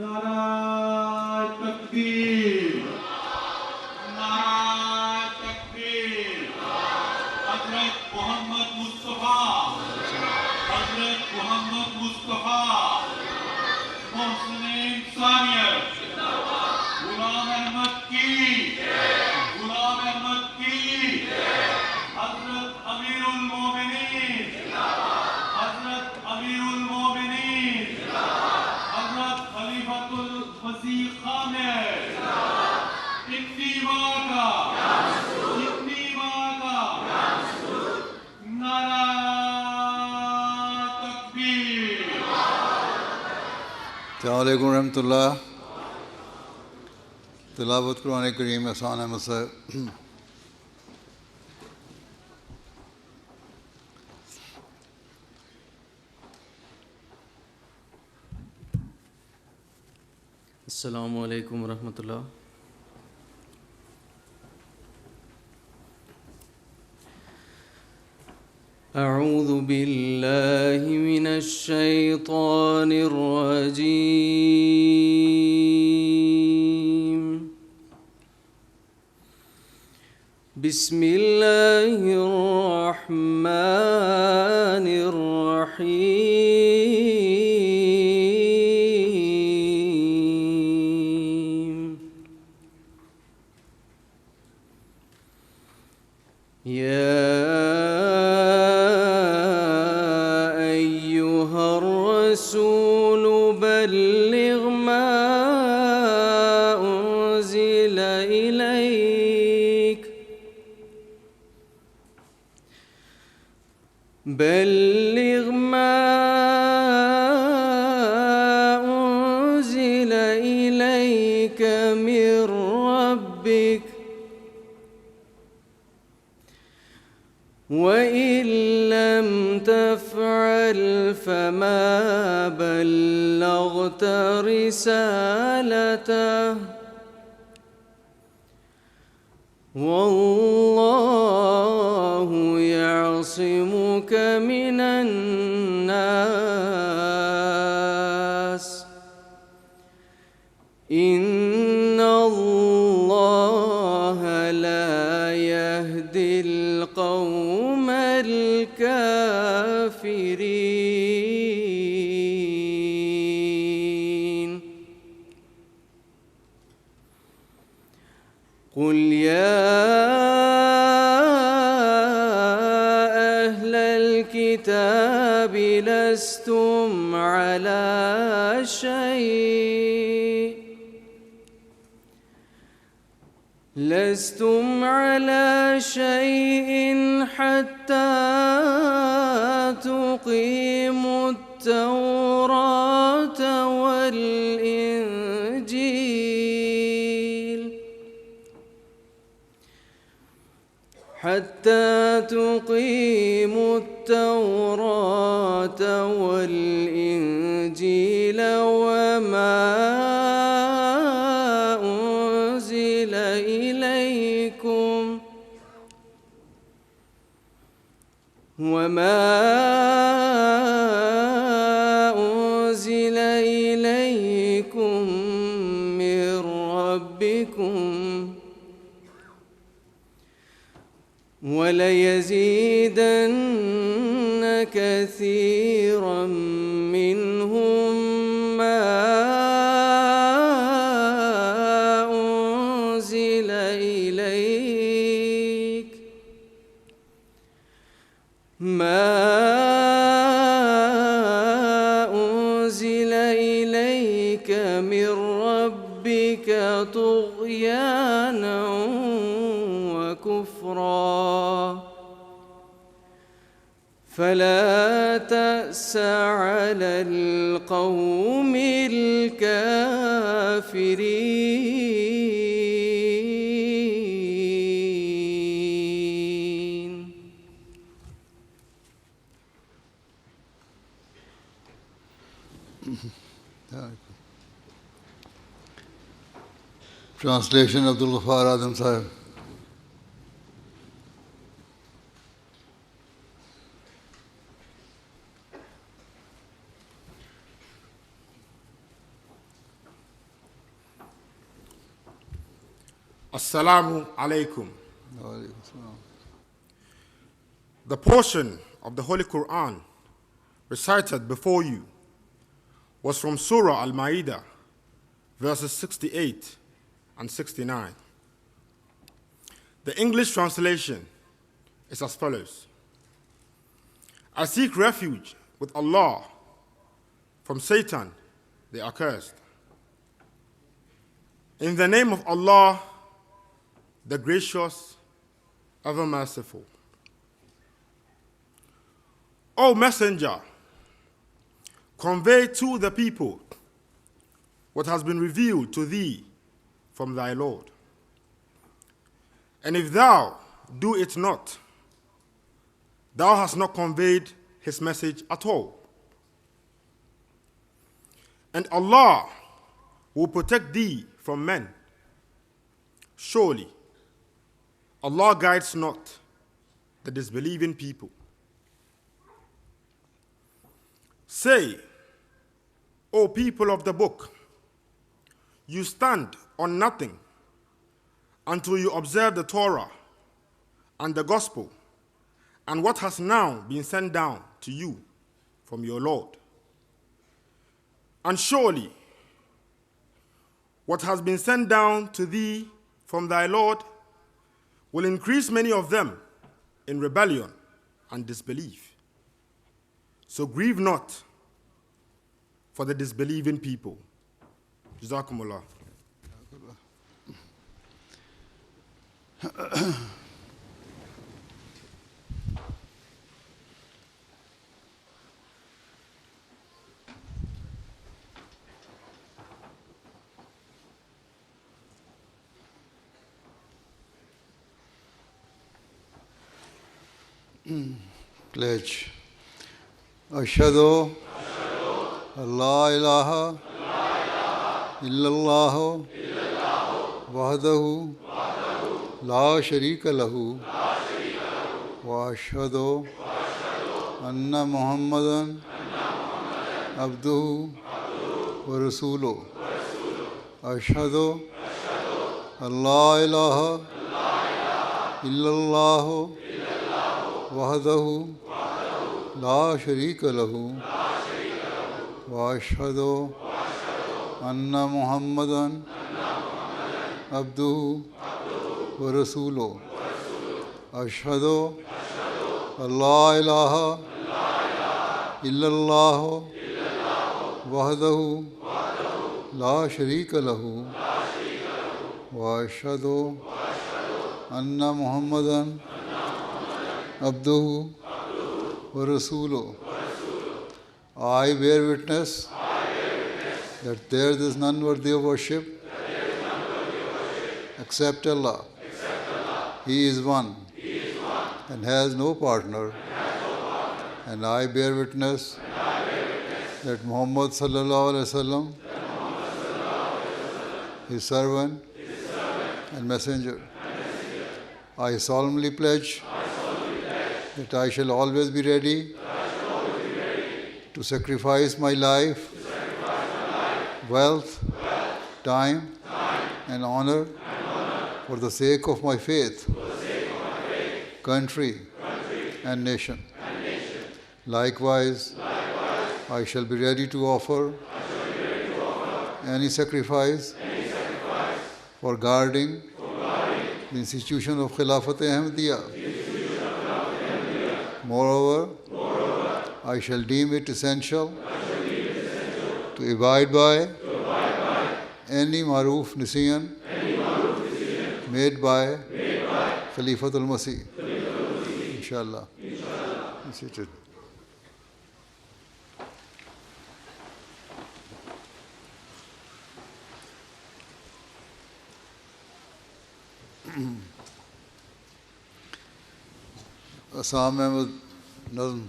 नाराए तकबीर, नाराए तकबीर। हज़रत मोहम्मद मुस्तफ़ा, हज़रत मोहम्मद मुस्तफ़ा, मोहसिन इंसानियत, गुलाम अहमद की, गुलाम अहमद की, हज़रत अमीरुल मोमिनीन, हज़रत अमीरुल मोमिनीन, हज़रत खलीफतुल मसीह खामिद, इज्तिमा का, इज्तिमा का, नाराए तकबीर। अस्सलामु अलैकुम रहमतुल्लाह। तिलावत कुरान करीम आसान है मुझसे। अस्सलामु अलैकुम रहमतुल्लाह। أعوذ بالله من الشيطان الرجيم. بسم الله الرحمن الرحيم. يا أيها الرسول بلغ ما أنزل إليك، بلغ ما أنزل إليك من ربك، وإن لم تفعل فما بلغت رسالته، والله يعصمك من الناس، إن الله لا يهدي القوم الكافرين. قل يا أهل الكتاب لستم على شيء حتى تقيموا التوراة والإنجيل، حتى تقيموا التوراة والإنجيل وما أنزل إليكم من ربكم، وليزيدن كثيرا منهم ما أنزل إليك من ربك طغيانا وكفرا، فلا تأس على القوم الكافرين. Translation Abdul Ghaffar Adam Sahib. Assalamu alaikum. Walaikum salam. The portion of the Holy Quran recited before you was from Surah Al-Ma'idah, verses 68 and 69. The English translation is as follows. I seek refuge with Allah from Satan, the accursed. In the name of Allah, the gracious, ever merciful. O Messenger, convey to the people what has been revealed to thee from thy Lord. And if thou do it not, thou hast not conveyed his message at all. And Allah will protect thee from men. Surely, Allah guides not the disbelieving people. Say, O people of the book, you stand on nothing until you observe the Torah and the gospel and what has now been sent down to you from your Lord. And surely, what has been sent down to thee from thy Lord will increase many of them in rebellion and disbelief. So grieve not for the disbelieving people. Jazakumullah. Pledge. Ashhadu an la ilaha illallah wahdahu la sharika lahu wa ashhadu anna Muhammadan abduhu wa rasuluhu. Ashhadu an la ilaha illallah wahdahu la sharika lahu wa ashhadu anna Muhammadan abduhu wa rasuluhu. Ashhadu an la ilaha illallah wahdahu la sharika lahu wa ashhadu anna Muhammadan abduhu wa rasuluhu. I bear witness that there is none worthy of worship except Allah. He is one and has no partner. And I bear witness that Muhammad sallallahu alaihi wasallam, his servant and messenger. I solemnly pledge that I shall always be ready to sacrifice my life, wealth, time, and honor for the sake of my faith, country, and nation. Likewise, I shall be ready to offer any sacrifice for guarding the institution of Khilafat Ahmadiyya. Moreover, I shall deem it essential to abide by any maroof decision made by Khalifatul Masih. Inshallah. Seated. Assam Ahmed Nazm.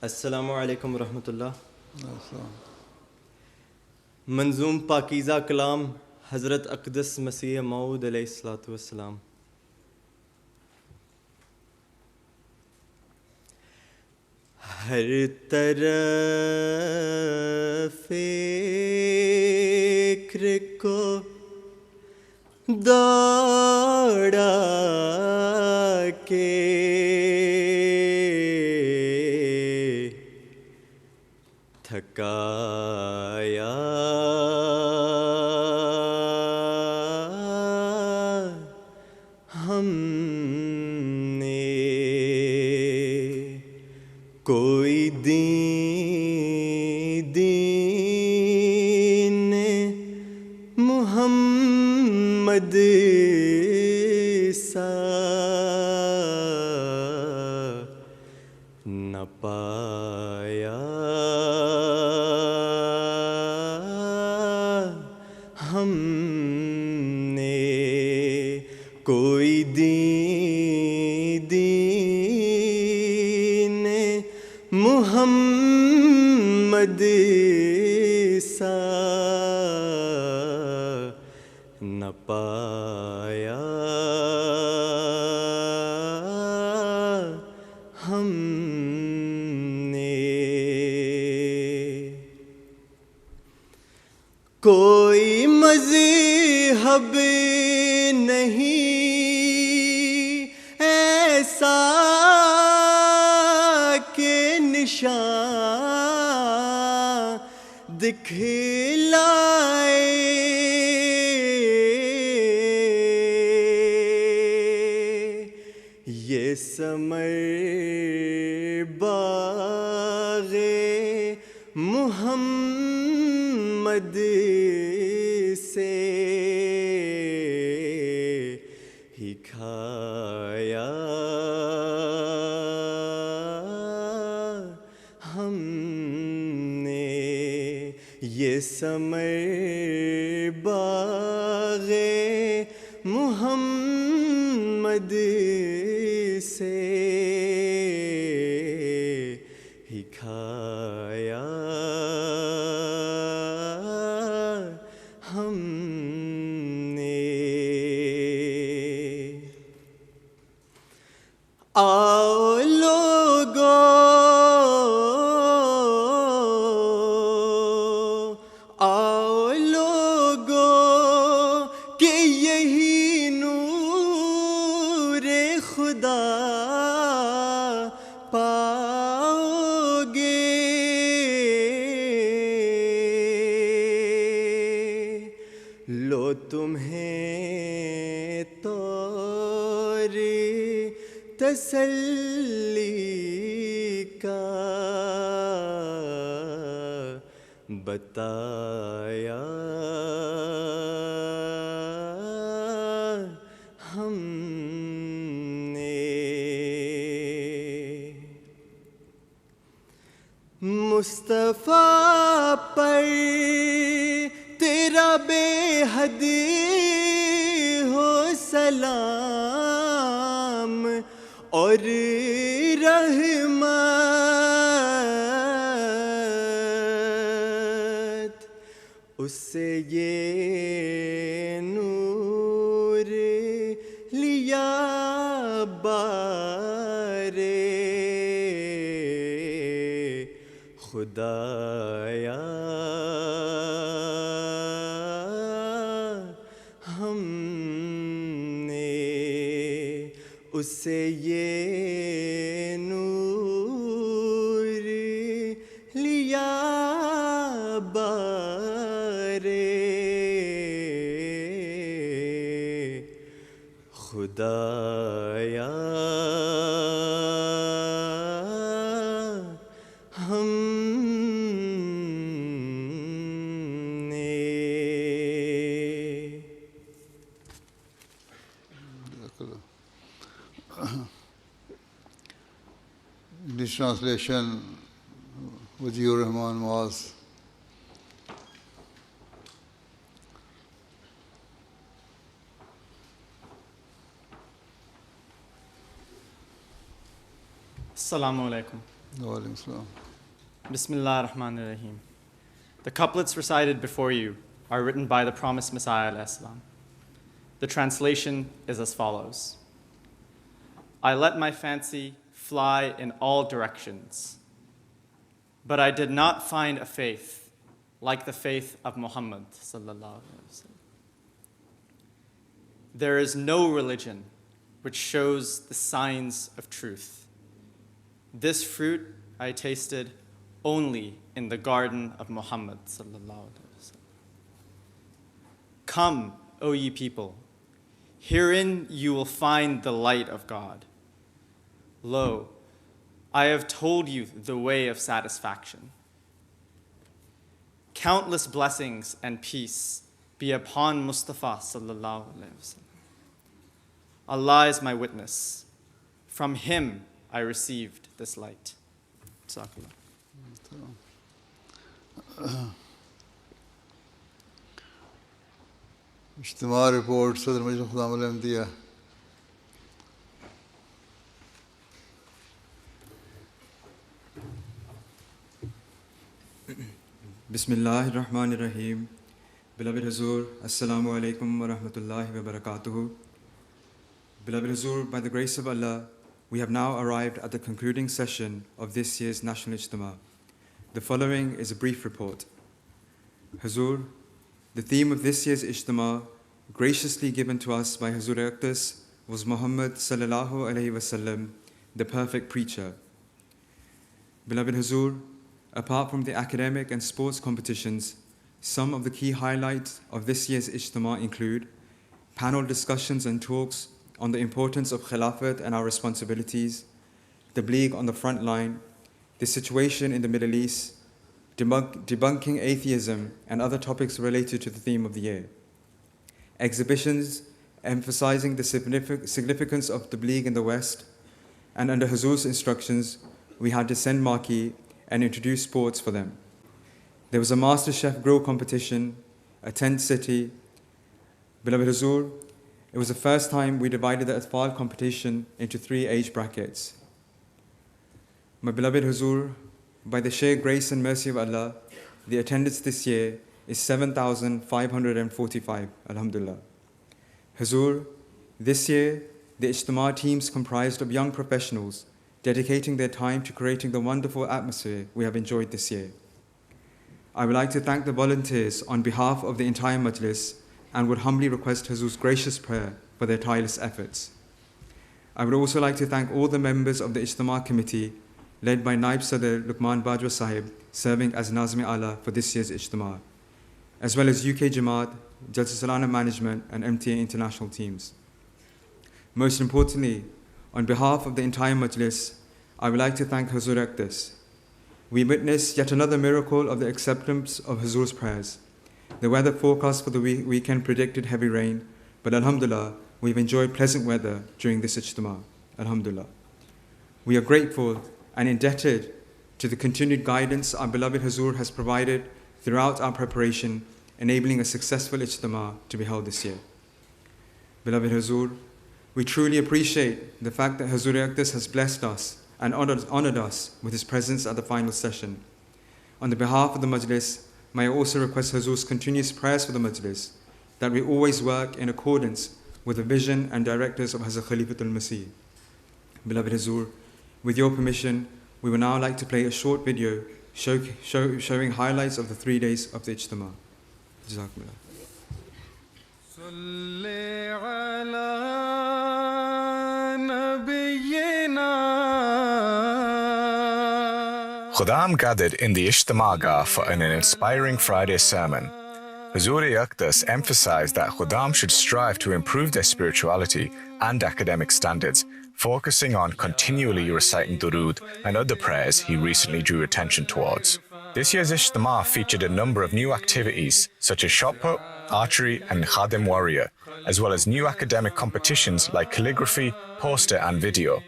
Assalamu alaikum wa rahmatullah. Manzoom Pakiza Kalam Hazrat Aqdas Masih Maud alayhi salatu wassalam. ہر طرف فکر کو دوڑا کے تھکایا ہم نے کوئی دین محمد سا نہ پایا ہم نے کوئی دین محمد سا نہ پایا ہم نے کوئی مذہب نہیں ایسا کہ نشان دکھلائے یہ ثمر باغ محمد سے ہی کھایا ہم نے یہ ثمر باغ محمد سے ہی کھایا ہم نے آؤ لوگو آؤ لوگو کہ یہی نور خدا پاؤ گے لو تمہیں طور تسلی کا بتایا ہم نے مصطفیٰ پر تیرا بے حد ہو سلام اور رحمت اس سے یہ نور لیا بارے خدایا ہم نے اس سے یہ نور لیا بارے خدایا ہم نے English translation, Wajir Rahman was Assalamu alaikum. Walaikum salam. Bismillah ar-Rahman ar-Rahim. The couplets recited before you are written by the promised Messiah alayhi salam. The translation is as follows. I let my fancy fly in all directions. But I did not find a faith like the faith of Muhammad sallallahu alaihi wasallam. There is no religion which shows the signs of truth. This fruit I tasted only in the garden of Muhammad sallallahu alaihi wasallam. Come, O ye people, herein you will find the light of God. Lo, I have told you the way of satisfaction. Countless blessings and peace be upon Mustafa sallallahu alaihi wasallam. Allah is my witness. From him I received this light. Jazakallah. Ijtema report Sadr Majlis Khudam al-Ahmadiyya. Bismillahir Rahmanir Rahim. Beloved Hazur, Assalamu alaikum wa rahmatullahi wa barakatuhu. Beloved Hazur, by the grace of Allah, we have now arrived at the concluding session of this year's National Ijtema. The following is a brief report. Hazur, the theme of this year's Ijtema, graciously given to us by Hazur Aqdas, was Muhammad sallallahu alaihi wasallam, the perfect preacher. Beloved Hazur, apart from the academic and sports competitions, some of the key highlights of this year's Ijtema include panel discussions and talks on the importance of Khilafat and our responsibilities, tabligh on the front line, the situation in the Middle East, debunking atheism, and other topics related to the theme of the year. Exhibitions emphasizing the significance of tabligh in the West, and under Hazur's instructions, we had to send marquee and introduce sports for them. There was a Master Chef grill competition, a tent city. Beloved Hazur, it was the first time we divided the Atfal competition into 3 age brackets. My beloved Hazur, by the sheer grace and mercy of Allah, the attendance this year is 7,545, alhamdulillah. Hazur, this year, the Ijtema teams comprised of young professionals dedicating their time to creating the wonderful atmosphere we have enjoyed this year. I would like to thank the volunteers on behalf of the entire Majlis and would humbly request Hazur's gracious prayer for their tireless efforts. I would also like to thank all the members of the Ijtema committee, led by Naib Sadr Luqman Bajwa Sahib, serving as Nazmi Ala for this year's Ijtema, as well as UK Jamaat, Jalsa Salana Management, and MTA International teams. Most importantly, on behalf of the entire Majlis, I would like to thank Hazur Aqdas. We witnessed yet another miracle of the acceptance of Hazur's prayers. The weather forecast for the weekend predicted heavy rain, but alhamdulillah, we've enjoyed pleasant weather during this Ijtema. Alhamdulillah. We are grateful and indebted to the continued guidance our beloved Hazur has provided throughout our preparation, enabling a successful Ijtema to be held this year. Beloved Hazur, we truly appreciate the fact that Hazur Aqdas has blessed us and honored us with his presence at the final session. On the behalf of the Majlis, may I also request Hazur's continuous prayers for the Majlis, that we always work in accordance with the vision and directives of Hazrat Khalifatul Masih. Beloved Hazur, with your permission, we would now like to play a short video showing highlights of the 3 days of the Ijtema. Jazakumullah. Khuddam gathered in the Ijtema for an inspiring Friday sermon. Hazur Aqdas emphasized that Khuddam should strive to improve their spirituality and academic standards, focusing on continually reciting Durood and other prayers he recently drew attention towards. This year's Ijtema featured a number of new activities such as shot put, archery and Khadim warrior, as well as new academic competitions like calligraphy, poster and video.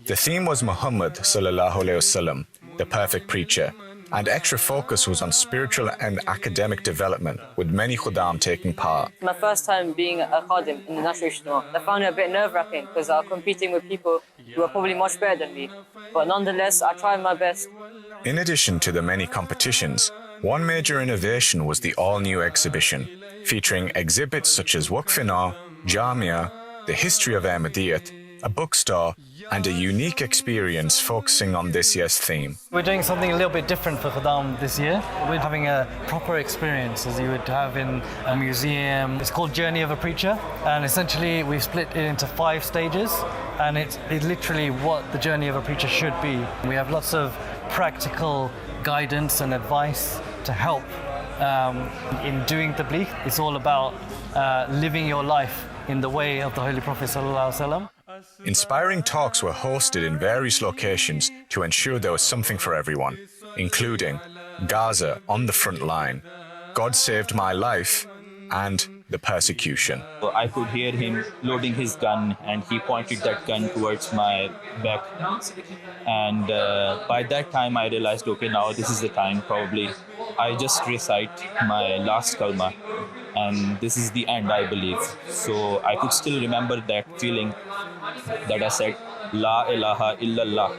The theme was Muhammad sallallahu alaihi wasallam, the perfect preacher, and extra focus was on spiritual and academic development, with many Khuddam taking part. My first time being a Khadim in the National Ijtema. I found it a bit nerve-wracking because I'm competing with people who are probably much better than me. But nonetheless, I tried my best. In addition to the many competitions, one major innovation was the all-new exhibition, featuring exhibits such as Waqf-e-Nau, Jamia, the history of Ahmadiyyat, a bookstore, and a unique experience focusing on this year's theme. We're doing something a little bit different for Khuddam this year. We're having a proper experience as you would have in a museum. It's called Journey of a Preacher, and essentially we've split it into 5 stages, and it's literally what the journey of a preacher should be. We have lots of practical guidance and advice to help in doing tabligh. It's all about living your life in the way of the Holy Prophet ﷺ. Inspiring talks were hosted in various locations to ensure there was something for everyone, including Gaza on the front line, God Saved My Life, and the persecution. I could hear him loading his gun, and he pointed that gun towards my back. And by that time I realized, okay, now this is the time probably. I just recite my last kalma, and this is the end, I believe. So I could still remember that feeling that I said, La ilaha illallah.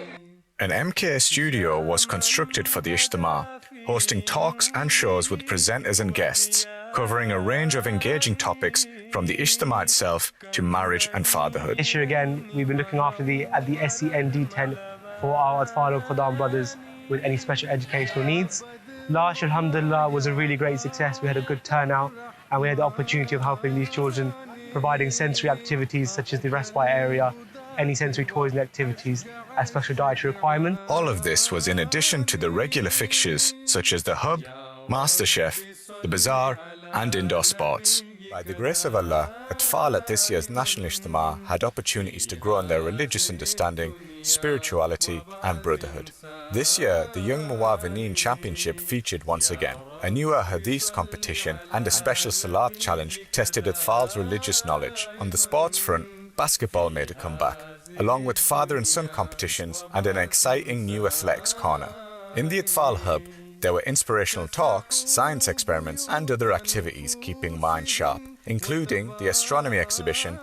An MKA studio was constructed for the Ijtema, hosting talks and shows with presenters and guests, covering a range of engaging topics from the Ijtema itself to marriage and fatherhood. This year again, we've been looking after the SEND tent for our Atfal and Khuddam brothers with any special educational needs. Last year, alhamdulillah, was a really great success. We had a good turnout, and we had the opportunity of helping these children, providing sensory activities such as the respite area, any sensory toys and activities, and special dietary requirements. All of this was in addition to the regular fixtures such as the Hub, MasterChef, the Bazaar, and indoor sports. By the grace of Allah, Atfal at this year's National Ijtema had opportunities to grow in their religious understanding, spirituality, and brotherhood. This year, the Young Muawineen Championship featured once again. A newer Hadith competition and a special Salat challenge tested Atfal's religious knowledge. On the sports front, basketball made a comeback, along with father and son competitions and an exciting new athletics corner. In the Atfal Hub, there were inspirational talks, science experiments, and other activities keeping mind sharp, including the astronomy exhibition.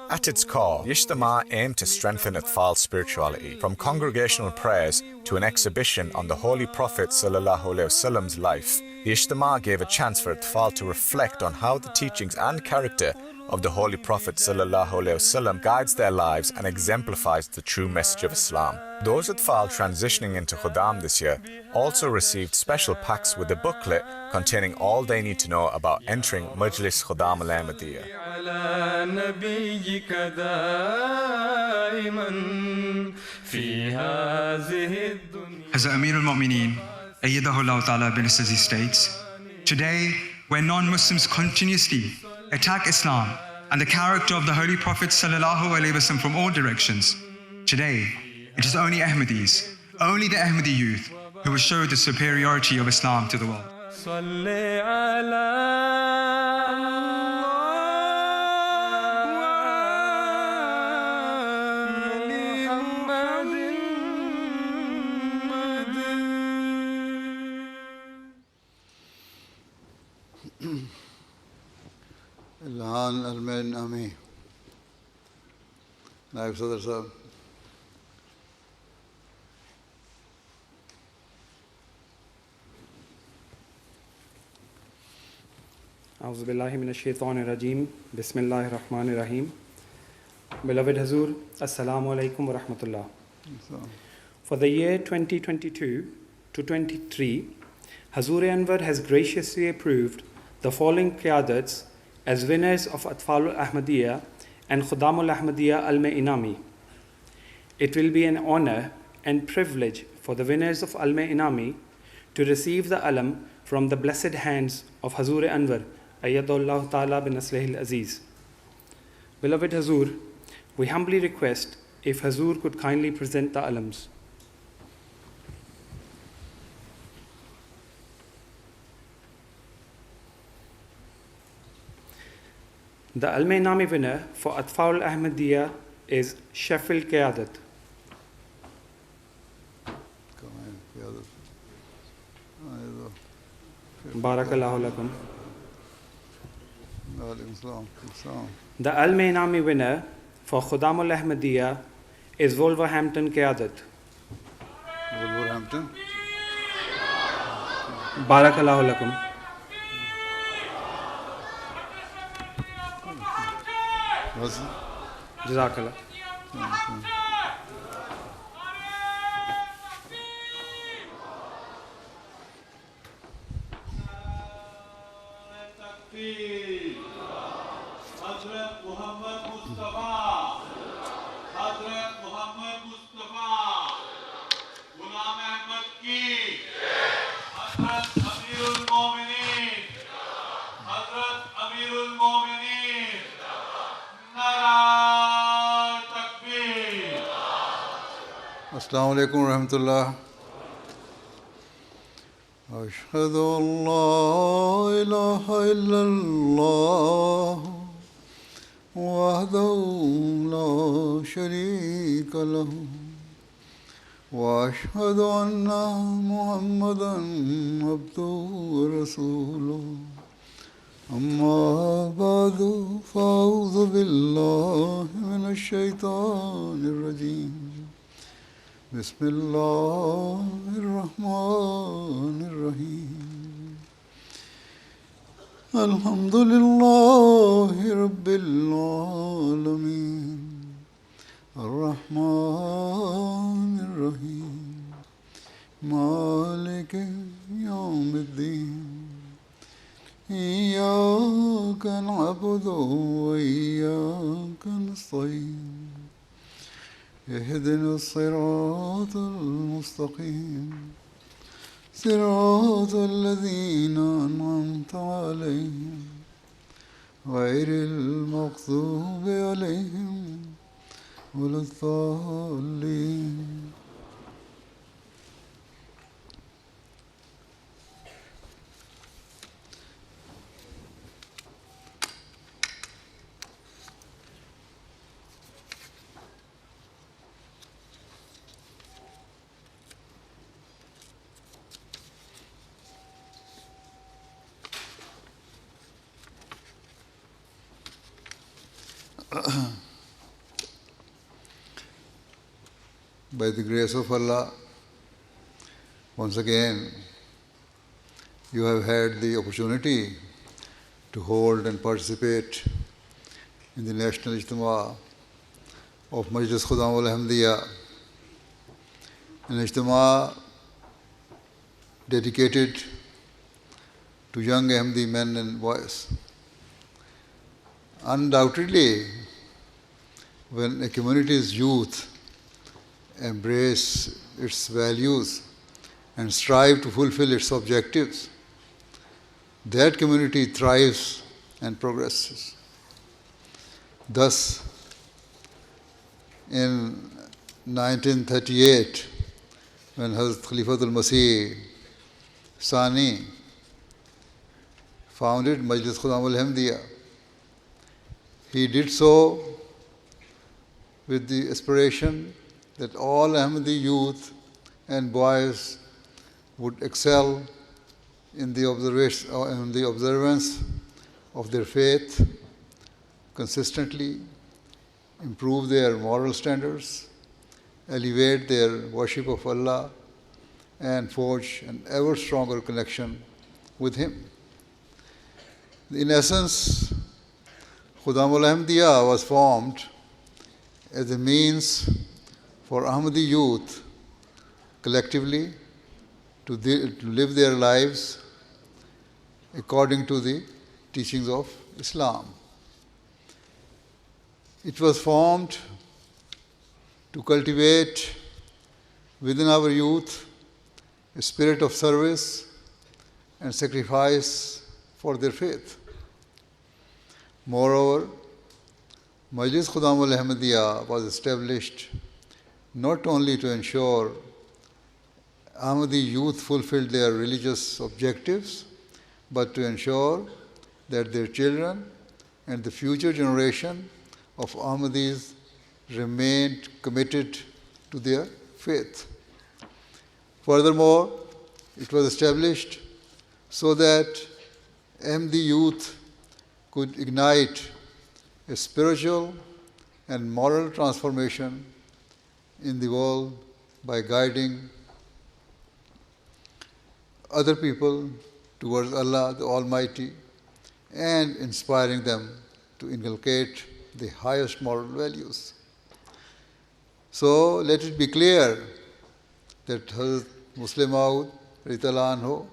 At its core, the Ijtema aimed to strengthen Atfal's spirituality, from congregational prayers to an exhibition on the Holy Prophet ﷺ's life. The Ijtema gave a chance for Atfal to reflect on how the teachings and character of the Holy Prophet ﷺ guides their lives and exemplifies the true message of Islam. Those Atfal transitioning into Khuddam this year also received special packs with a booklet containing all they need to know about entering Majlis Khuddam al-Ahmadiyya. Hazrat Amir al-Mu'mineen, Ayyadahullah Ta'ala bin Aziz states, today, where non-Muslims continuously attack Islam and the character of the Holy Prophet ﷺ from all directions, today, it is only Ahmadis, only the Ahmadi youth, who will show the superiority of Islam to the world. Ilhan Almain Ami, Naib Sadr Sahab. A'udhu billahi minash shaitanir rajeem. Bismillahir rahmanir rahim. Beloved Hazur, Assalamu alaikum wa rahmatullah. For the year 2022 to 23, Hazur Anwar has graciously approved the following qiyadats as winners of Atfal al-Ahmadiyya and Khuddam al-Ahmadiyya al-Inami. It will be an honor and privilege for the winners of al-Inami to receive the alam from the blessed hands of Hazur Anwar, Ayyadullah Ta'ala bin Aslihil Aziz. Beloved Hazur, we humbly request if Hazur could kindly present the alams. The Al-Inami winner for Atfal al-Ahmadiyya is Shafil Qiyadat. Barakallahu lakum. The Al-Inami winner for Khuddam al-Ahmadiyya is Wolverhampton Qiyadat. Wolverhampton. Barakallahu lakum. Jazakallah. Hazrat Muhammad Mustafa, Hazrat Muhammad Mustafa, Ghulam Ahmad ki, Hazrat Amirul Momineen, Hazrat Amirul Momineen, Nara Takbir. Assalamu alaikum wa rahmatullah. أشهد أن لا إله إلا الله وحده لا شريك له وأشهد أن محمدا عبده ورسوله أما بعد فأعوذ بالله من الشيطان الرجيم بسم الله الرحمن الرحيم الحمد لله رب العالمين الرحمن الرحيم مالك يوم الدين إياك نعبد وإياك نستعين اهدنا الصراط المستقيم صراط الذين أنعمت عليهم غير المغضوب عليهم ولا الضالين By the grace of Allah, once again, you have had the opportunity to hold and participate in the National Ijtema of Majlis Khudam al-Ahmadiyya, an Ijtema dedicated to young Ahmadi men and boys. Undoubtedly, when a community's youth embrace its values and strive to fulfill its objectives, that community thrives and progresses. Thus, in 1938, when Hazrat Khilafat al-Masih Sani founded Majlis Khudam al-Ahmadiyya, he did so with the aspiration that all Ahmadi youth and boys would excel in the observance of their faith consistently, improve their moral standards, elevate their worship of Allah, and forge an ever stronger connection with Him. In essence, Khudam al-Ahmadiyya was formed as a means for Ahmadi youth collectively to live their lives according to the teachings of Islam. It was formed to cultivate within our youth a spirit of service and sacrifice for their faith. Moreover, Majlis Khudam al-Ahmadiyya was established not only to ensure Ahmadi youth fulfilled their religious objectives, but to ensure that their children and the future generation of Ahmadis remained committed to their faith. Furthermore, it was established so that Ahmadi youth could ignite a spiritual and moral transformation in the world by guiding other people towards Allah the Almighty and inspiring them to inculcate the highest moral values. So let it be clear that Hazrat Muslim Maud Radhiyallahu Anhu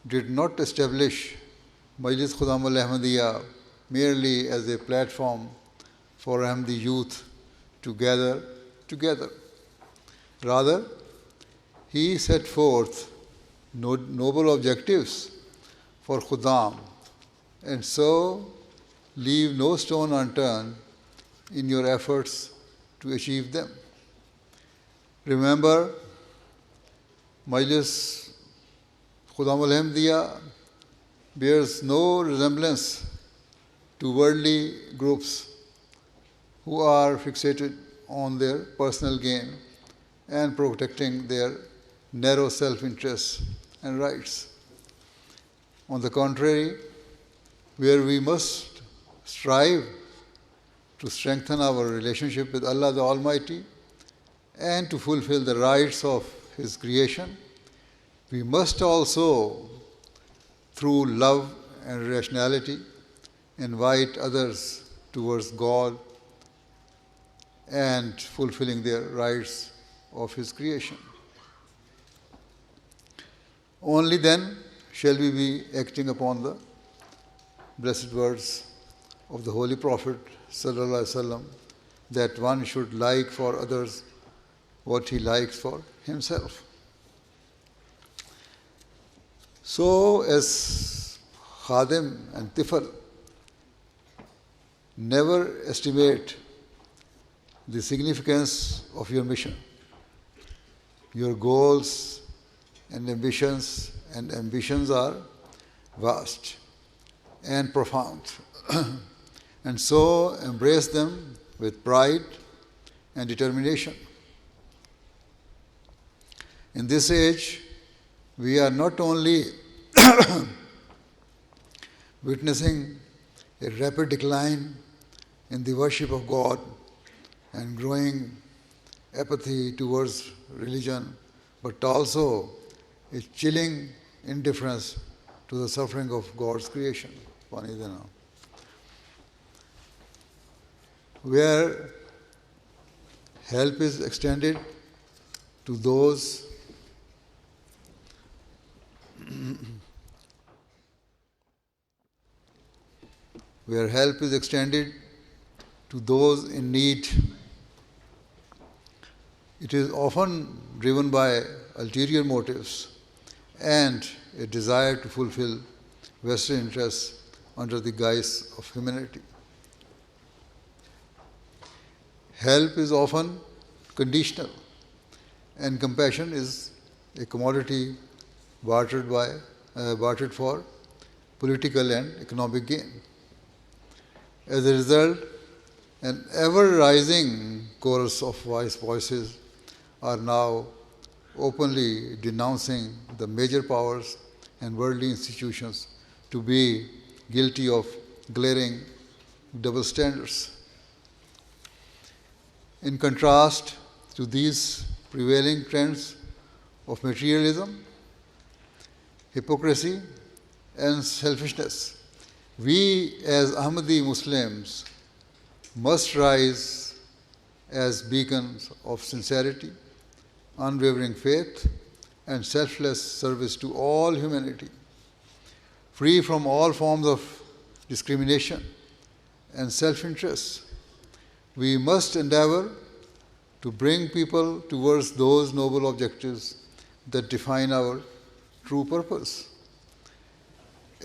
did not establish Majlis Khudam al-Ahmadiyya merely as a platform for Ahmadi youth to gather together. Rather, he set forth noble objectives for Khudam, and so leave no stone unturned in your efforts to achieve them. Remember, Majlis Khudam al-Ahmadiyya bears no resemblance to worldly groups who are fixated on their personal gain and protecting their narrow self-interests and rights. On the contrary, where we must strive to strengthen our relationship with Allah the Almighty and to fulfill the rights of His creation, we must also, through love and rationality, invite others towards God and fulfilling their rights of His creation. Only then shall we be acting upon the blessed words of the Holy Prophet Sallallahu Alaihi Wasallam that one should like for others what he likes for himself. So, as Khadim and Tifal, never estimate the significance of your mission. Your goals and ambitions are vast and profound. And so embrace them with pride and determination. In this age, we are not only witnessing a rapid decline in the worship of God and growing apathy towards religion, but also a chilling indifference to the suffering of God's creation. Where help is extended to those in need, it is often driven by ulterior motives and a desire to fulfill Western interests under the guise of humanity. Help is often conditional, and compassion is a commodity bartered for political and economic gain. As a result, an ever-rising chorus of voices are now openly denouncing the major powers and worldly institutions to be guilty of glaring double standards. In contrast to these prevailing trends of materialism, hypocrisy, and selfishness, we as Ahmadi Muslims must rise as beacons of sincerity, unwavering faith, and selfless service to all humanity, free from all forms of discrimination and self-interest. We must endeavor to bring people towards those noble objectives that define our true purpose.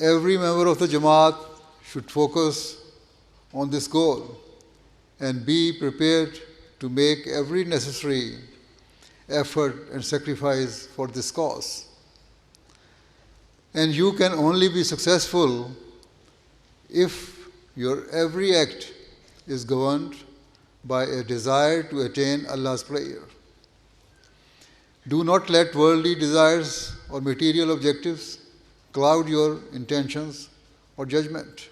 Every member of the Jamaat should focus on this goal and be prepared to make every necessary effort and sacrifice for this cause. And you can only be successful if your every act is governed by a desire to attain Allah's pleasure. Do not let worldly desires or material objectives cloud your intentions or judgment.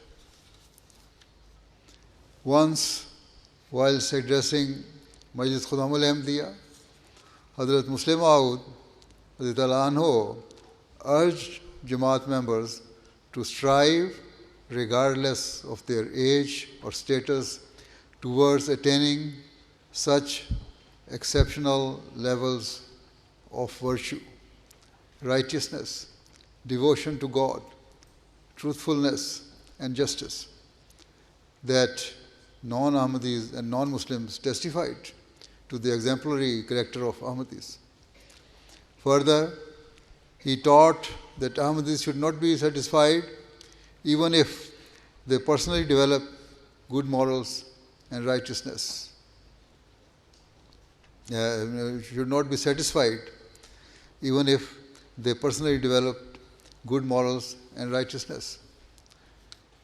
Once, whilst addressing Majlis Khudam al-Ahmadiyya, Hazrat Muslim Maud Radhiyallahu Anhu urged Jamaat members to strive, regardless of their age or status, towards attaining such exceptional levels of virtue, righteousness, devotion to God, truthfulness, and justice that non-Ahmadis and non-Muslims testified to the exemplary character of Ahmadis. Further, he taught that Ahmadis should not be satisfied even if they personally develop good morals and righteousness. Should not be satisfied even if they personally developed good morals and righteousness.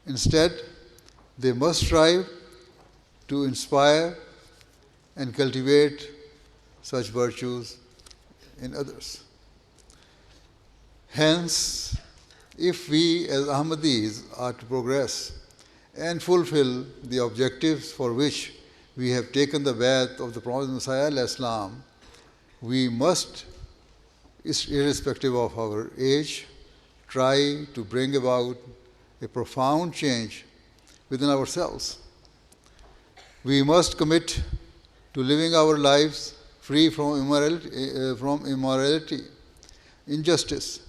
Instead, they must strive to inspire and cultivate such virtues in others. Hence, if we as Ahmadis are to progress and fulfill the objectives for which we have taken the path of the promised Messiah al-Islam, we must, irrespective of our age, try to bring about a profound change within ourselves. We must commit to living our lives free from immorality, injustice,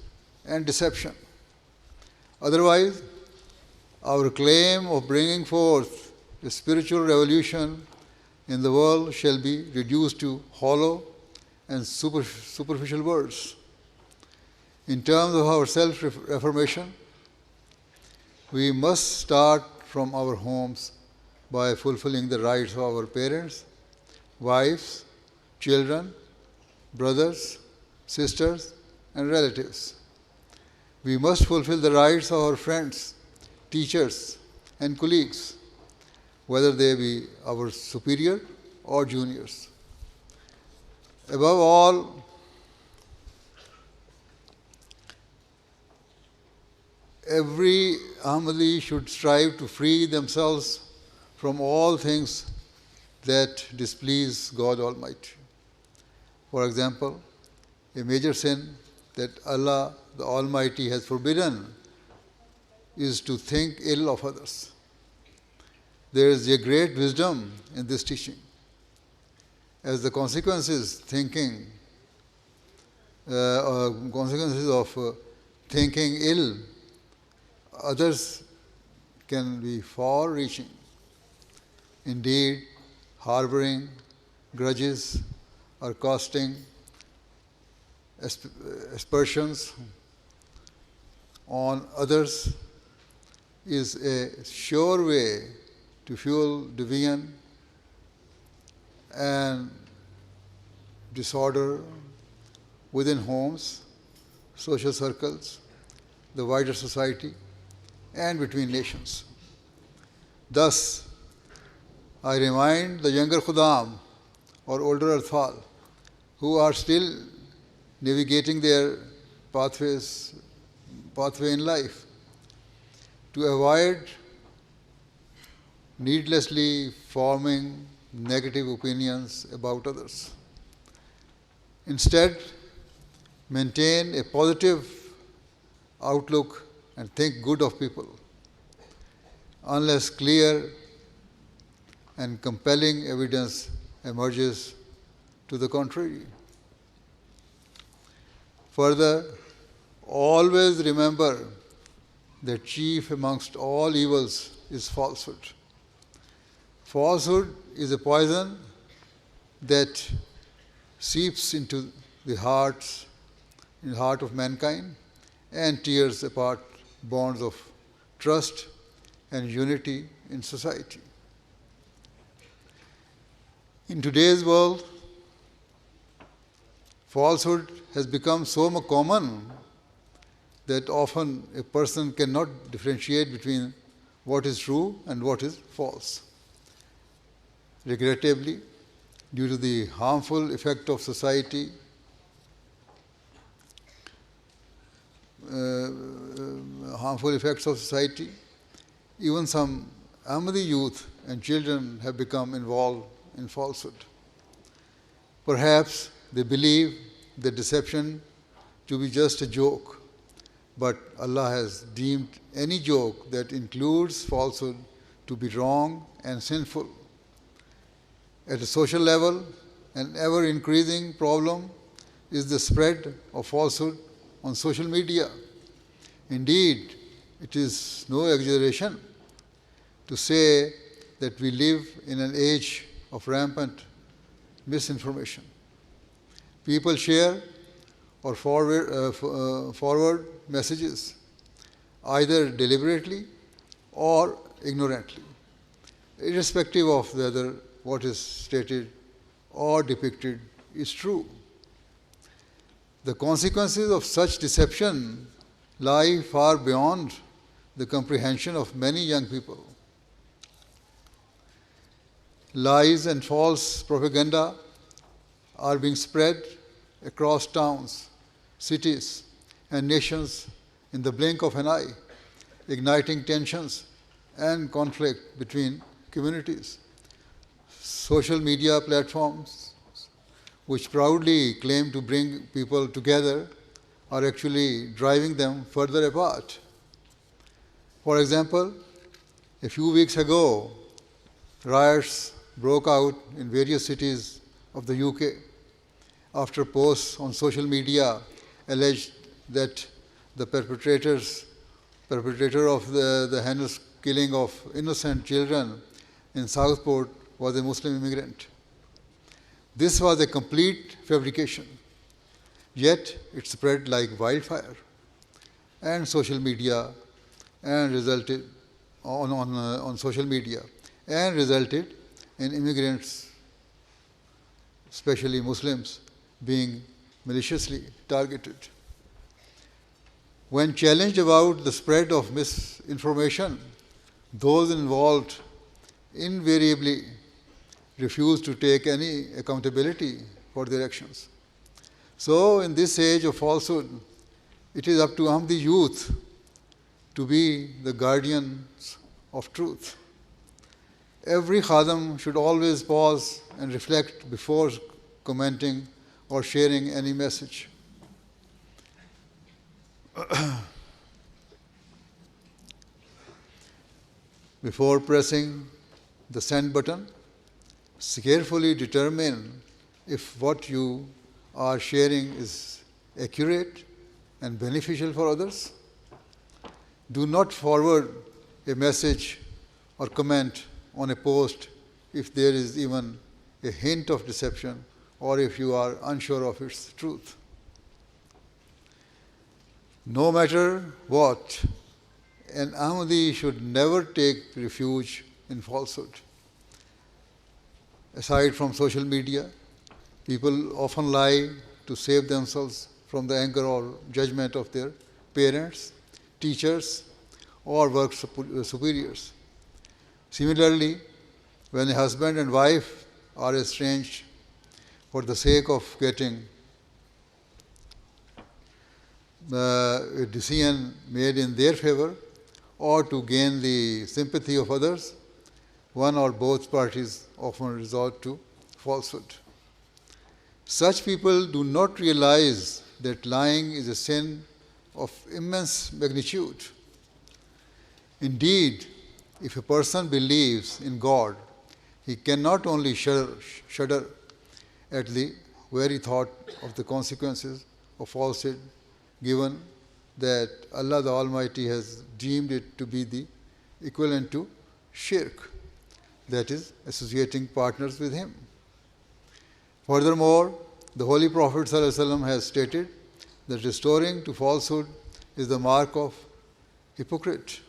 and deception. Otherwise, our claim of bringing forth a spiritual revolution in the world shall be reduced to hollow and superficial words. In terms of our self-reformation, we must start from our homes by fulfilling the rights of our parents, wives, children, brothers, sisters, and relatives. We must fulfill the rights of our friends, teachers, and colleagues, whether they be our superior or juniors. Above all, every Ahmadi should strive to free themselves from all things that displease God Almighty. For example, a major sin that Allah the Almighty has forbidden is to think ill of others. There is a great wisdom in this teaching, as the consequences of thinking ill others can be far-reaching. Indeed, harboring grudges or casting aspersions on others is a sure way to fuel division and disorder within homes, social circles, the wider society, and between nations. Thus, I remind the younger Khudam or older Atfal who are still navigating their pathway in life to avoid needlessly forming negative opinions about others. Instead, maintain a positive outlook and think good of people, unless clear and compelling evidence emerges to the contrary. Further, always remember that chief amongst all evils is falsehood. Falsehood is a poison that seeps into the heart of mankind and tears apart bonds of trust and unity in society. In today's world, falsehood has become so common that often a person cannot differentiate between what is true and what is false. Regrettably, due to the harmful effect of society, even some Ahmadi youth and children have become involved in falsehood. Perhaps they believe the deception to be just a joke, but Allah has deemed any joke that includes falsehood to be wrong and sinful. At a social level an ever-increasing problem is the spread of falsehood on social media. Indeed, it is no exaggeration to say that we live in an age of rampant misinformation. People share or forward messages either deliberately or ignorantly, irrespective of whether what is stated or depicted is true. The consequences of such deception lie far beyond the comprehension of many young people. Lies and false propaganda are being spread across towns, cities, and nations in the blink of an eye, igniting tensions and conflict between communities. Social media platforms, which proudly claim to bring people together, are actually driving them further apart. For example, a few weeks ago, riots broke out in various cities of the UK after posts on social media alleged that the perpetrator of the heinous killing of innocent children in Southport was a Muslim immigrant. This was a complete fabrication, yet it spread like wildfire and social media and resulted on social media and resulted in immigrants, especially Muslims, being maliciously targeted. When challenged about the spread of misinformation, those involved invariably refuse to take any accountability for their actions. So, in this age of falsehood, it is up to Ahmadi youth to be the guardians of truth. Every Khadam should always pause and reflect before commenting or sharing any message. Before pressing the send button, carefully determine if what you are sharing is accurate and beneficial for others. Do not forward a message or comment on a post if there is even a hint of deception or if you are unsure of its truth. No matter what, an Ahmadi should never take refuge in falsehood. Aside from social media, people often lie to save themselves from the anger or judgment of their parents, teachers, or work superiors. Similarly, when a husband and wife are estranged for the sake of getting a decision made in their favor or to gain the sympathy of others, one or both parties often resort to falsehood. Such people do not realize that lying is a sin of immense magnitude. Indeed, if a person believes in God, he can not only shudder at the very thought of the consequences of falsehood, given that Allah the Almighty has deemed it to be the equivalent to shirk, that is, associating partners with Him. Furthermore, the Holy Prophet ﷺ has stated that restoring to falsehood is the mark of hypocrite.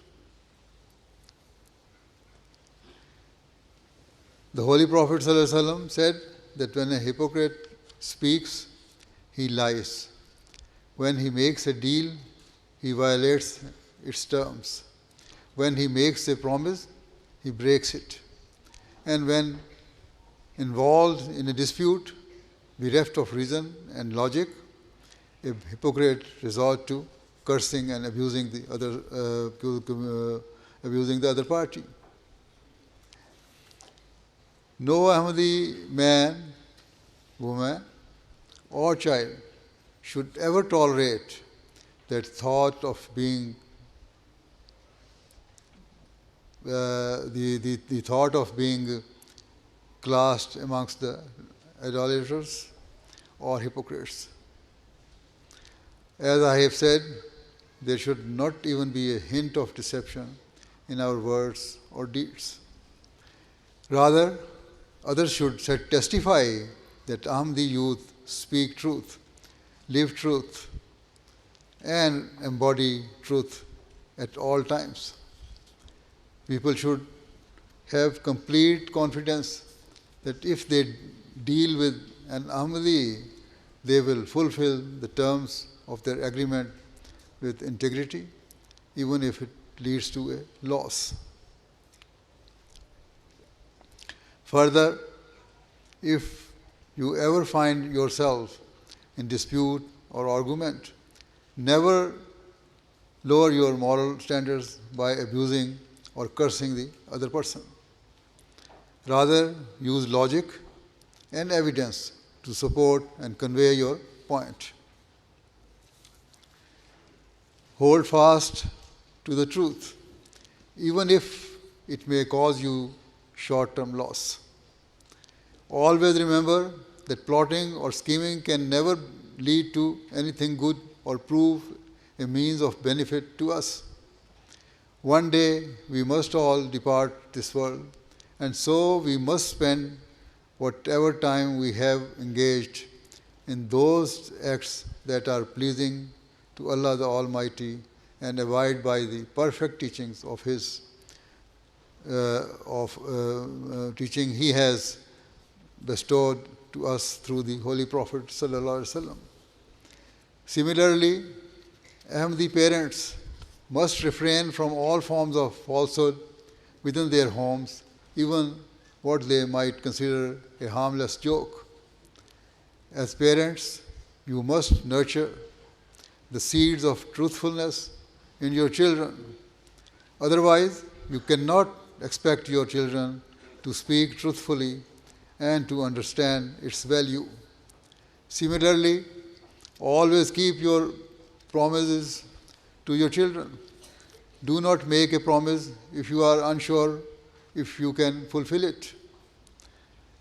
The Holy Prophet ﷺ said that when a hypocrite speaks, he lies. When he makes a deal, he violates its terms. When he makes a promise, he breaks it. And when involved in a dispute, bereft of reason and logic, a hypocrite resorts to cursing and abusing the other party. No Ahmadi man, woman, or child should ever tolerate that thought of being the thought of being classed amongst the idolaters or hypocrites. As I have said, there should not even be a hint of deception in our words or deeds. Rather, others should testify that Ahmadi youth speak truth, live truth, and embody truth at all times. People should have complete confidence that if they deal with an Ahmadi, they will fulfill the terms of their agreement with integrity, even if it leads to a loss. Further, if you ever find yourself in dispute or argument, never lower your moral standards by abusing or cursing the other person. Rather, use logic and evidence to support and convey your point. Hold fast to the truth, even if it may cause you short-term loss. Always remember that plotting or scheming can never lead to anything good or prove a means of benefit to us. One day we must all depart this world, and so we must spend whatever time we have engaged in those acts that are pleasing to Allah the Almighty and abide by the perfect teachings of His teaching He has bestowed to us through the Holy Prophet sallallahu alaihi wasallam. Similarly, Ahmadi parents must refrain from all forms of falsehood within their homes, even what they might consider a harmless joke. As parents, you must nurture the seeds of truthfulness in your children. Otherwise, you cannot expect your children to speak truthfully and to understand its value. Similarly, always keep your promises to your children. Do not make a promise if you are unsure if you can fulfill it.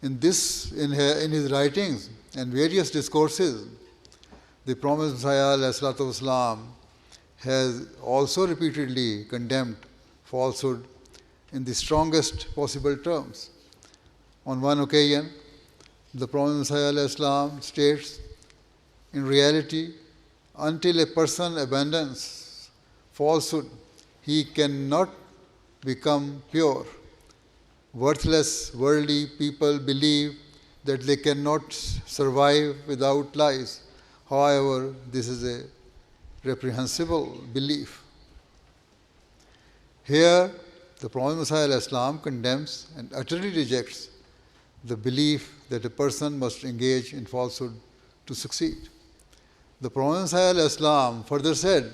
In his writings and various discourses, the promised Messiah ﷺ has also repeatedly condemned falsehood in the strongest possible terms. On one occasion, the promised Messiah ﷺ states, in reality, until a person abandons falsehood, he cannot become pure. Worthless, worldly people believe that they cannot survive without lies. However, this is a reprehensible belief. Here, the Prophet Messiah ﷺ condemns and utterly rejects the belief that a person must engage in falsehood to succeed. The Prophet Messiah ﷺ further said,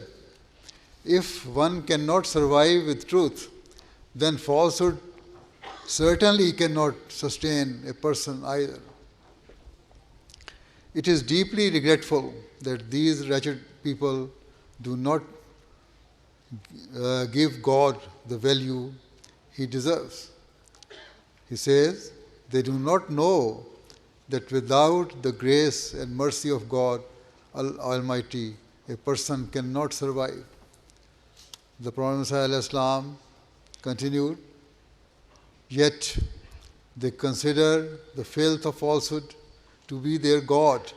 if one cannot survive with truth, then falsehood certainly cannot sustain a person either. It is deeply regretful that these wretched people do not give God the value He deserves. He says, they do not know that without the grace and mercy of God Almighty, a person cannot survive. The Prophet Messiah ﷺ continued, yet they consider the filth of falsehood to be their God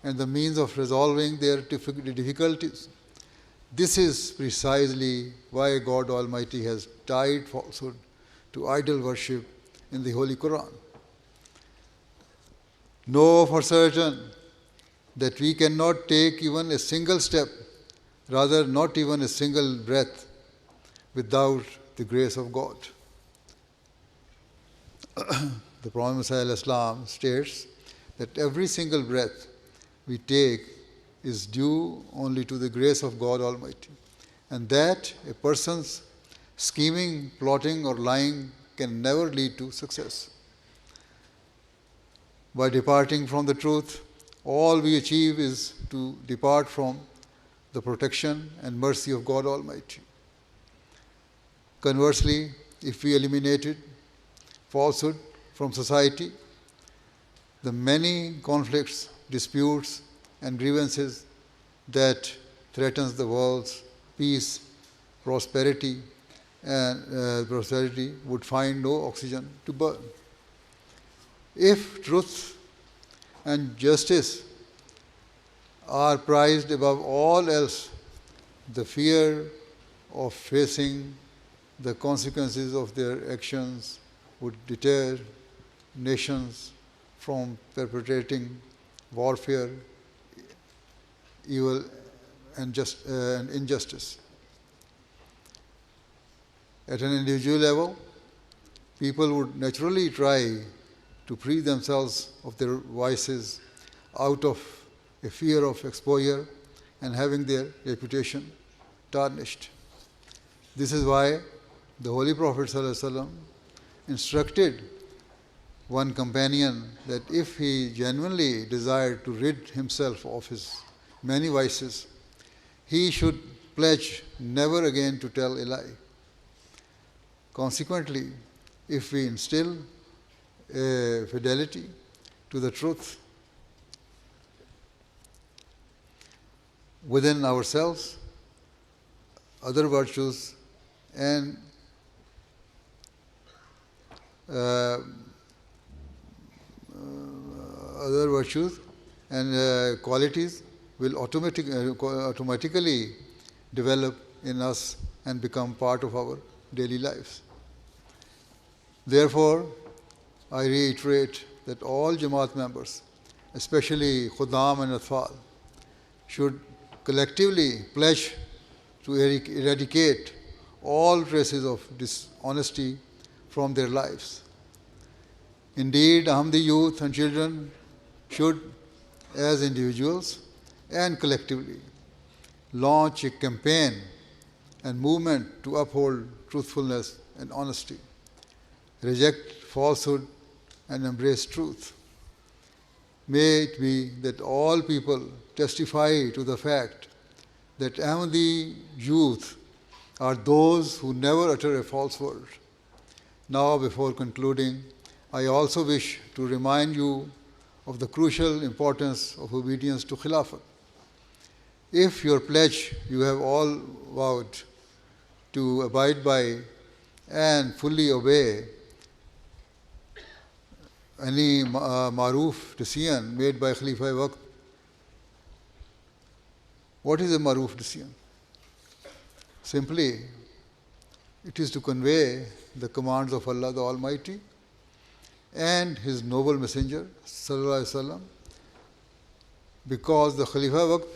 and the means of resolving their difficulties. This is precisely why God Almighty has tied falsehood to idol worship in the Holy Quran. Know for certain that we cannot take even a single step, rather not even a single breath, without the grace of God. The Prophet Messiah ﷺ states that every single breath we take is due only to the grace of God Almighty, and that a person's scheming, plotting, or lying can never lead to success. By departing from the truth, all we achieve is to depart from the protection and mercy of God Almighty. Conversely, if we eliminated falsehood from society, the many conflicts, disputes, and grievances that threatens the world's peace, prosperity, and prosperity would find no oxygen to burn. If truth and justice are prized above all else, the fear of facing the consequences of their actions would deter nations from perpetrating warfare, evil, and injustice. At an individual level, people would naturally try to free themselves of their vices out of a fear of exposure and having their reputation tarnished. This is why the Holy Prophet ﷺ instructed one companion that if he genuinely desired to rid himself of his many vices, he should pledge never again to tell a lie. Consequently, if we instill a fidelity to the truth within ourselves, other virtues and qualities will automatically develop in us and become part of our daily lives. Therefore, I reiterate that all Jamaat members, especially Khuddam and Atfal, should collectively pledge to eradicate all traces of dishonesty from their lives. Indeed, Ahmadi youth and children should, as individuals and collectively, launch a campaign and movement to uphold truthfulness and honesty, reject falsehood, and embrace truth. May it be that all people testify to the fact that Ahmadi youth are those who never utter a false word. Now, before concluding, I also wish to remind you of the crucial importance of obedience to Khilafat. If your pledge you have all vowed to abide by and fully obey any maroof decision made by Khalifa-e-Waqt. What is a maroof decision? Simply, it is to convey the commands of Allah the Almighty and His noble Messenger Sallallahu Alaihi Wasallam, because the Khalifa-e-Waqt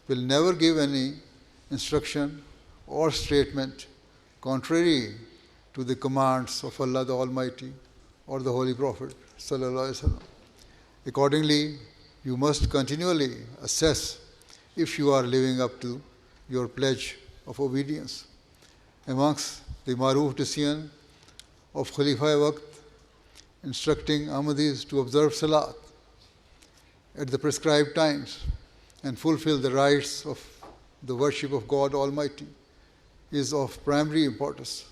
will never give any instruction or statement contrary to the commands of Allah the Almighty or the Holy Prophet Sallallahu Alaihi Wasallam. Accordingly, you must continually assess if you are living up to your pledge of obedience. Amongst the maroof decision of Khalifa-e-Waqt, instructing Ahmadis to observe Salat at the prescribed times and fulfill the rites of the worship of God Almighty is of primary importance.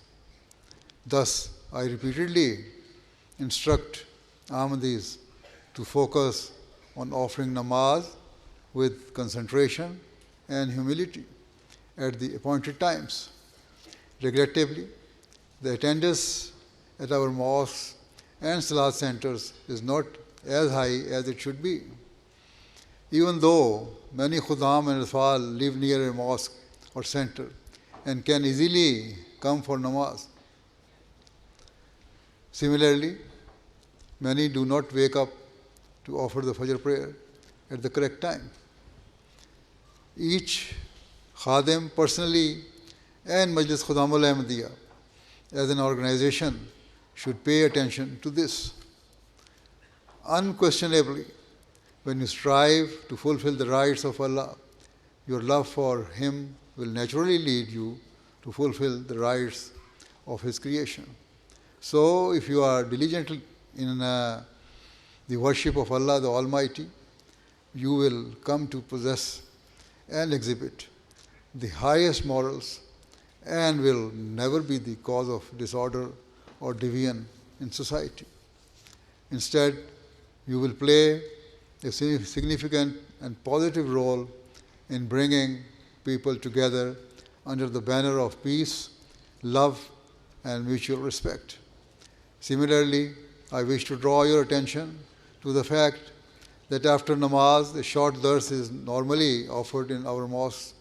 Thus, I repeatedly instruct Ahmadis to focus on offering namaz with concentration and humility at the appointed times. Regrettably, the attendance at our mosques and salat centers is not as high as it should be. Even though many Khuddam and Atfal live near a mosque or center and can easily come for namaz. Similarly, many do not wake up to offer the Fajr prayer at the correct time. Each Khadim personally and Majlis Khuddamul Ahmadiyya as an organization should pay attention to this. Unquestionably, when you strive to fulfill the rights of Allah, your love for Him will naturally lead you to fulfill the rights of His creation. So, if you are diligent in the worship of Allah the Almighty, you will come to possess and exhibit the highest morals and will never be the cause of disorder or deviance in society. Instead, you will play a significant and positive role in bringing people together under the banner of peace, love, and mutual respect. Similarly, I wish to draw your attention to the fact that after namaz, a short dars is normally offered in our mosques,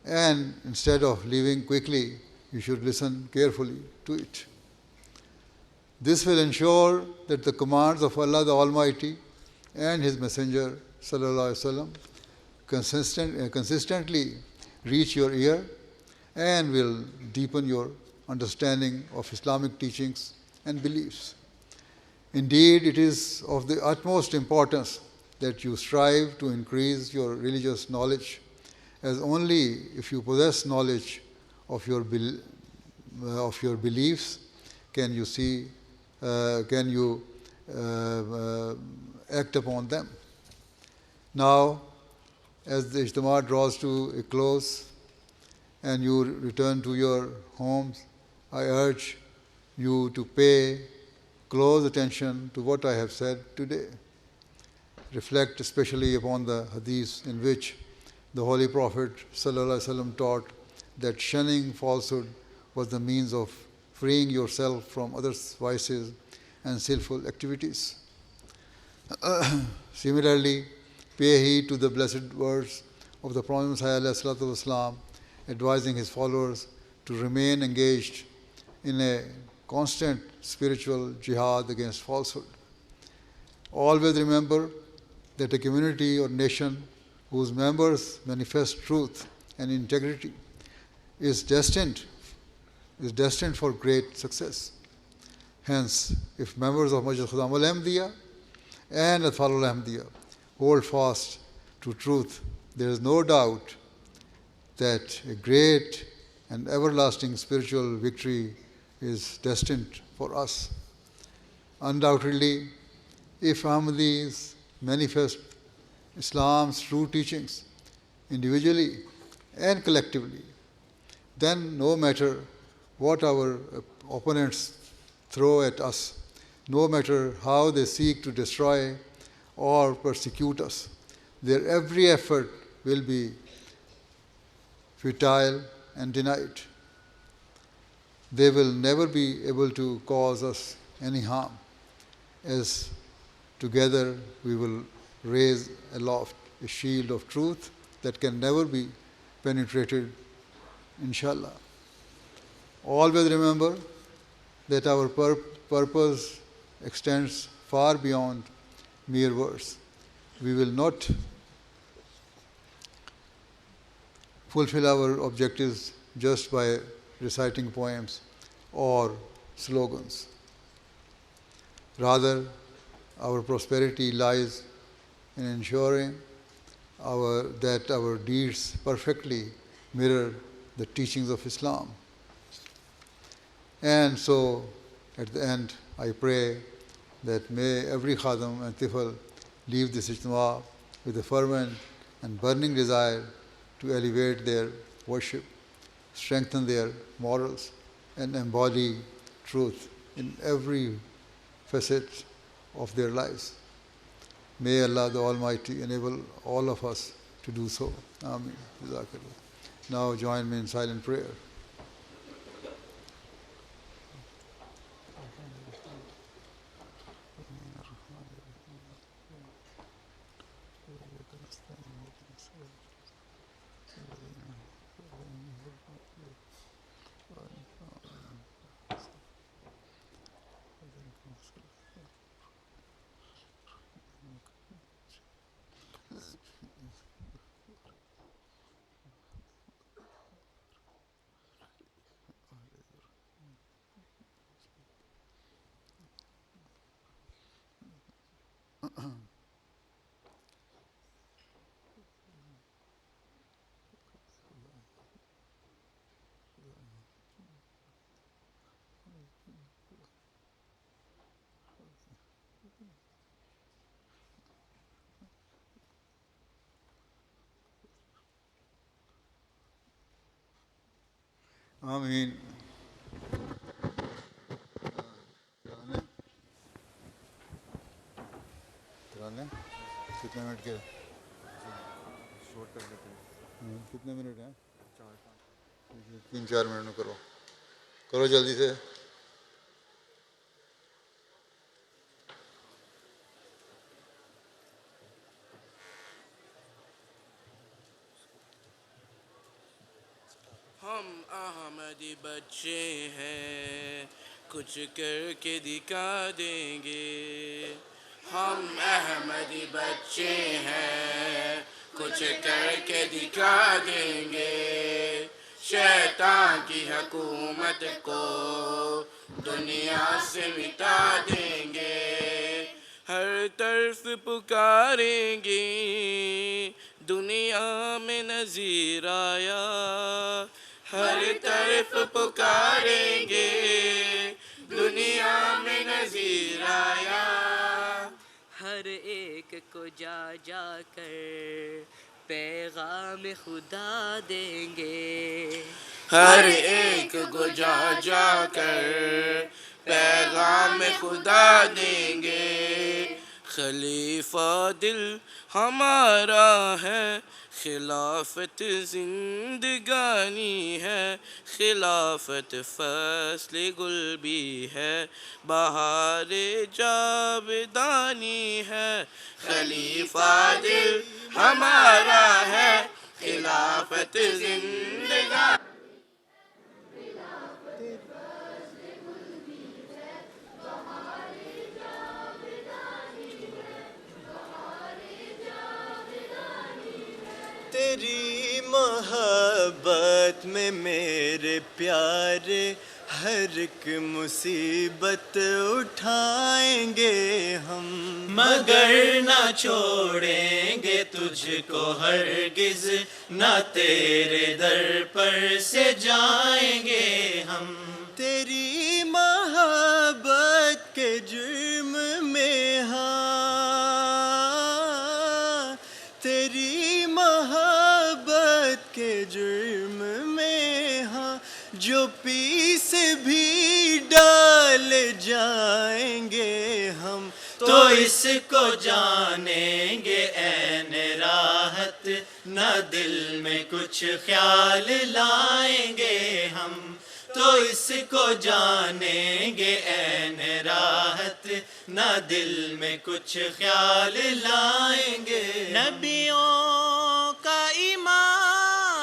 and instead of leaving quickly, you should listen carefully to it. This will ensure that the commands of Allah the Almighty and His Messenger sallallahu alaihi wasallam consistently reach your ear and will deepen your understanding of Islamic teachings and beliefs. Indeed, it is of the utmost importance that you strive to increase your religious knowledge, as only if you possess knowledge of your beliefs can you act upon them. Now, as the Ijtema draws to a close and you return to your homes, I urge you to pay close attention to what I have said today. Reflect especially upon the hadith in which the Holy Prophet ﷺ taught that shunning falsehood was the means of freeing yourself from others' vices and sinful activities. Similarly, pay heed to the blessed words of the Prophet ﷺ, advising his followers to remain engaged in a constant spiritual jihad against falsehood. Always remember that a community or nation whose members manifest truth and integrity is destined for great success. Hence, if members of Majlis Khudam al-Ahmadiyya and Atfal al-Ahmadiyya hold fast to truth, there is no doubt that a great and everlasting spiritual victory is destined for us. Undoubtedly, if Ahmadis manifest Islam's true teachings individually and collectively, then no matter what our opponents throw at us, no matter how they seek to destroy or persecute us, their every effort will be futile and denied. They will never be able to cause us any harm, as together we will raise aloft a shield of truth that can never be penetrated, inshallah. Always remember that our purpose extends far beyond mere words. We will not fulfill our objectives just by reciting poems or slogans. Rather, our prosperity lies in ensuring that our deeds perfectly mirror the teachings of Islam. And so, at the end, I pray that may every Khadam and Tifl leave this Ijtema with a fervent and burning desire to elevate their worship, strengthen their morals, and embody truth in every facet of their lives. May Allah the Almighty enable all of us to do so. Ameen. Jazakallah. Now join me in silent prayer. Ameen. کتنے minute کے کتنے minute ہیں 3-4 minute میں کرو جلدی سے. ہم احمدی بچے ہیں کچھ کر کے دکھا دیں گے. ہم احمدی بچے ہیں کچھ کر کے دکھا دیں گے. شیطان کی حکومت کو دنیا سے مٹا دیں گے. ہر طرف پکاریں گے دنیا میں نظیر آیا. ہر طرف پکاریں گے دنیا میں نظیر آیا. ہر ایک کو جا جا کر پیغام خدا دیں گے. ہر ایک کو جا جا کر پیغام خدا دیں گے. خلیفہ دل ہمارا ہے خلافت زندگانی ہے. خلافت فصل گل بھی ہے بہار جاودانی ہے. خلیفہ دل ہمارا ہے خلافت زندگانی. تیری محبت میں میرے پیارے ہر ایک مصیبت اٹھائیں گے ہم. مگر نہ چھوڑیں گے تجھ کو ہرگز نہ تیرے در پر سے جائیں گے ہم. تیری محبت کے جرم میں تیری محبت کے جرم میں جو پیس بھی ڈال جائیں گے ہم. تو اس کو جانیں گے عین راحت نہ دل میں کچھ خیال لائیں گے ہم. تو اس کو جانیں گے عین راحت نہ دل میں کچھ خیال لائیں گے. نبیوں کا امام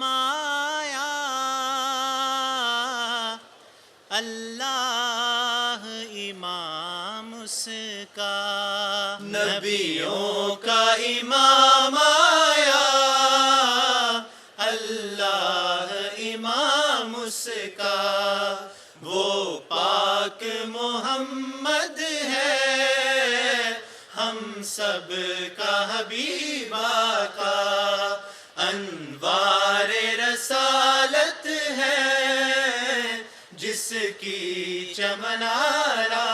آیا اللہ امام اس کا. نبیوں کا امام آیا اللہ امام اس کا. وہ پاک محمد ہے ہم سب کا حبیب آقا. انوار رسالت ہے جس کی چمن آرا